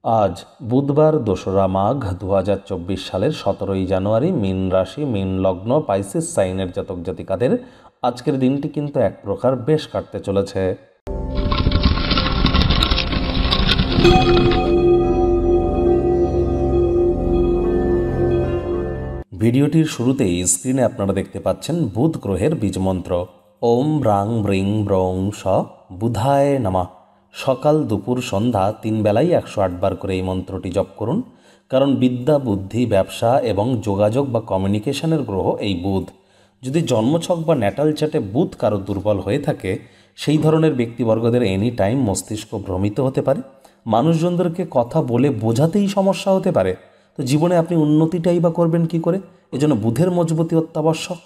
আজ বুধবার ২রা মাঘ ২০২৪ সালের ১৭ই জানুয়ারি। মীন রাশি, মীন লগ্ন, পাইসিস সাইনের জাতক জাতিকাদের আজকের দিনটি কিন্তু এক প্রকার বেশ কাটতে চলেছে। ভিডিওটির শুরুতেই স্ক্রিনে আপনারা দেখতে পাচ্ছেন বুধ গ্রহের বীজমন্ত্র ওম ব্রাং ব্রিং ব্রং স বুধায় নমঃ। সকাল দুপুর সন্ধ্যা ৩ বেলায় ১০৮ বার করে এই মন্ত্রটি জপ করুন, কারণ বিদ্যা, বুদ্ধি, ব্যবসা এবং যোগাযোগ বা কমিউনিকেশনের গ্রহ এই বুধ। যদি জন্মছক বা ন্যাটাল চার্টে বুধ কারো দুর্বল হয়ে থাকে, সেই ধরনের ব্যক্তিবর্গদের এনি টাইম মস্তিষ্ক ভ্রমিত হতে পারে, মানুষজনদেরকে কথা বলে বোঝাতেই সমস্যা হতে পারে। তো জীবনে আপনি উন্নতিটাই বা করবেন কি করে? এজন্য বুধের মজবুতি অত্যাবশ্যক।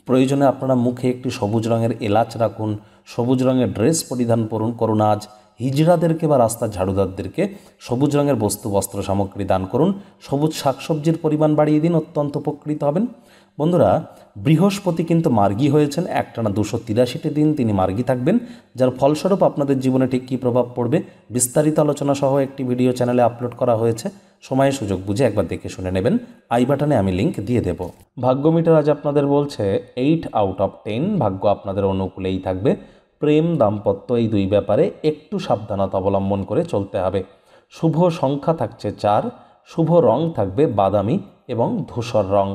প্রয়োজনে আপনারা মুখে একটি সবুজ রঙের এলাচ রাখুন, সবুজ রঙের ড্রেস পরিধান করুন। আজ হিজড়াদেরকে বা রাস্তার ঝাড়ুদারদেরকে সবুজ রঙের বস্ত্র সামগ্রী দান করুন। সবুজ শাকসবজির পরিমাণ বাড়িয়ে দিন, অত্যন্ত উপকৃত হবেন। বন্ধুরা, বৃহস্পতি কিন্তু মার্গী হয়েছেন, একটানা ২৮৩টি দিন তিনি মার্গী থাকবেন, যার ফলস্বরূপ আপনাদের জীবনে ঠিক কী প্রভাব পড়বে বিস্তারিত আলোচনা সহ একটি ভিডিও চ্যানেলে আপলোড করা হয়েছে। সময় সুযোগ বুঝে একবার দেখে শুনে নেবেন। আই বাটনে আমি লিঙ্ক দিয়ে দেব। ভাগ্য মিটার আজ আপনাদের বলছে 8 আউট অফ 10। ভাগ্য আপনাদের অনুকূলেই থাকবে। প্রেম, দাম্পত্য এই দুই ব্যাপারে একটু সাবধানতা অবলম্বন করে চলতে হবে। শুভ সংখ্যা থাকছে 4, শুভ রং থাকবে বাদামি এবং ধূসর রং।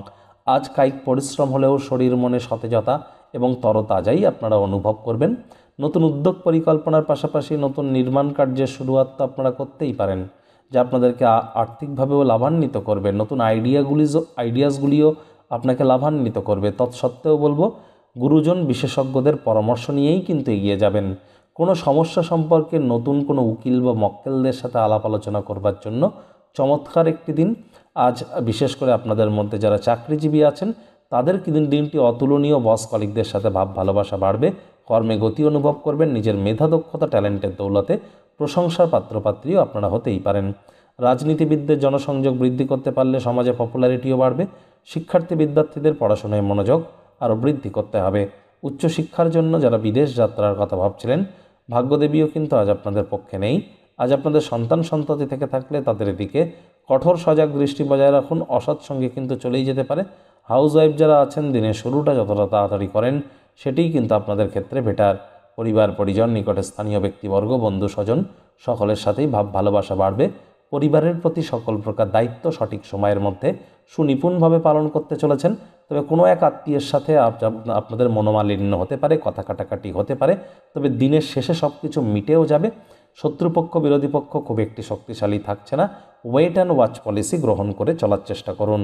আজ কায়িক পরিশ্রম হলেও শরীর মনে সতেজতা এবং তরতাজাই আপনারা অনুভব করবেন। নতুন উদ্যোগ পরিকল্পনার পাশাপাশি নতুন নির্মাণ কার্যের শুরুয়াত তো আপনারা করতেই পারেন, যা আপনাদেরকে আর্থিকভাবেও লাভান্বিত করবে। নতুন আইডিয়াসগুলিও আপনাকে লাভান্বিত করবে। তৎসত্ত্বেও বলবো, গুরুজন বিশেষজ্ঞদের পরামর্শ নিয়েই কিন্তু এগিয়ে যাবেন। কোনো সমস্যা সম্পর্কে নতুন কোনো উকিল বা মক্কেলদের সাথে আলাপ আলোচনা করবার জন্য চমৎকার একটি দিন। আজ বিশেষ করে আপনাদের মধ্যে যারা চাকরিজীবী আছেন, তাদের দিনটি অতুলনীয়। বস কলিগদের সাথে ভাব ভালোবাসা বাড়বে, কর্মে গতি অনুভব করবেন। নিজের মেধা, দক্ষতা, ট্যালেন্টের দৌলতে প্রশংসার পাত্রপাত্রীও আপনারা হতেই পারেন। রাজনীতিবিদদের জনসংযোগ বৃদ্ধি করতে পারলে সমাজে পপুলারিটিও বাড়বে। শিক্ষার্থী বিদ্যার্থীদের পড়াশোনায় মনোযোগ আরও বৃদ্ধি করতে হবে। উচ্চশিক্ষার জন্য যারা বিদেশ যাত্রার কথা ভাবছিলেন, ভাগ্যদেবীও কিন্তু আজ আপনাদের পক্ষে নেই। আজ আপনাদের সন্ততি থেকে থাকলে তাদের দিকে কঠোর সজাগ দৃষ্টি বজায় রাখুন। অসৎ সঙ্গে কিন্তু চলেই যেতে পারে। হাউসওয়াইফ যারা আছেন, দিনের শুরুটা যতটা তাড়াতাড়ি করেন সেটিই কিন্তু আপনাদের ক্ষেত্রে বেটার। পরিবার পরিজন, নিকটে স্থানীয় ব্যক্তিবর্গ, বন্ধু স্বজন সকলের সাথেই ভাব ভালোবাসা বাড়বে। পরিবারের প্রতি সকল প্রকার দায়িত্ব সঠিক সময়ের মধ্যে সুনিপুণভাবে পালন করতে চলেছেন। তবে কোনো এক আত্মীয়ের সাথে আপনাদের মনোমালিন্য হতে পারে, কথা কাটাকাটি হতে পারে, তবে দিনের শেষে সব কিছু মিটেও যাবে। শত্রুপক্ষ, বিরোধী পক্ষ খুব একটি শক্তিশালী থাকছে না। ওয়েট অ্যান্ড ওয়াচ পলিসি গ্রহণ করে চলার চেষ্টা করুন।